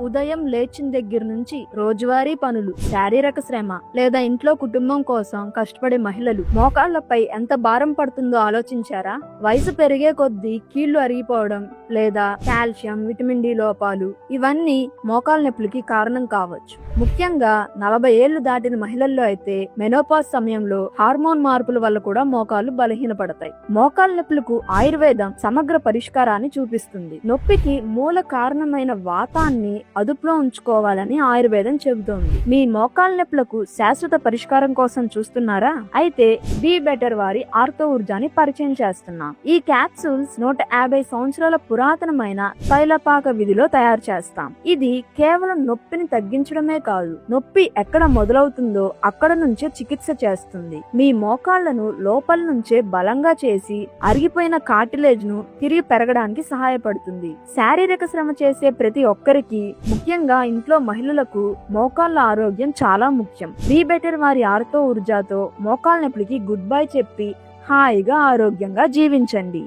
ఉదయం లేచిన దగ్గర నుంచి రోజువారీ పనులు, శారీరక శ్రమ లేదా ఇంట్లో కుటుంబం కోసం కష్టపడే మహిళలు మోకాళ్లపై ఎంత భారం పడుతుందో ఆలోచించారా? వయసు పెరిగే కొద్దీ కీళ్లు అరిగిపోవడం లేదా కాల్షియం, విటమిన్ డి లోపాలు ఇవన్నీ మోకాళ్ళ నొప్పులకి కారణం కావచ్చు. ముఖ్యంగా 40 ఏళ్లు దాటిన మహిళల్లో అయితే మెనోపాజ్ సమయంలో హార్మోన్ మార్పుల వల్ల కూడా మోకాళ్లు బలహీనపడతాయి. మోకాళ్ళ నొప్పులకు ఆయుర్వేదం సమగ్ర పరిష్కారాన్ని చూపిస్తుంది. నొప్పికి మూల కారణమైన వాతాన్ని అదుపులో ఉంచుకోవాలని ఆయుర్వేదం చెబుతోంది. మీ మోకాళ్ళ నొప్పులకు శాశ్వత పరిష్కారం కోసం చూస్తున్నారా? అయితే బీ బెటర్ వారి ఆర్థో ఊర్జాని పరిచయం చేస్తున్నాం. ఈ క్యాప్సూల్స్ 150 సంవత్సరాల పురాతనమైన తైలపాక విధిలో తయారు చేస్తాం. ఇది కేవలం నొప్పిని తగ్గించడమే కాదు, నొప్పి ఎక్కడ మొదలవుతుందో అక్కడ నుంచే చికిత్స చేస్తుంది. మీ మోకాళ్లను లోపల నుంచే బలంగా చేసి అరిగిపోయిన కార్టిలేజ్ ను తిరిగి పెరగడానికి సహాయపడుతుంది. శారీరక శ్రమ చేసే ప్రతి ఒక్కరికి, ముఖ్యంగా ఇంట్లో మహిళలకు మోకాళ్ళ ఆరోగ్యం చాలా ముఖ్యం. బీ బెటర్ వారి ఆర్థో ఊర్జాతో మోకాళ్ళ నొప్పులకి గుడ్ బై చెప్పి హాయిగా ఆరోగ్యంగా జీవించండి.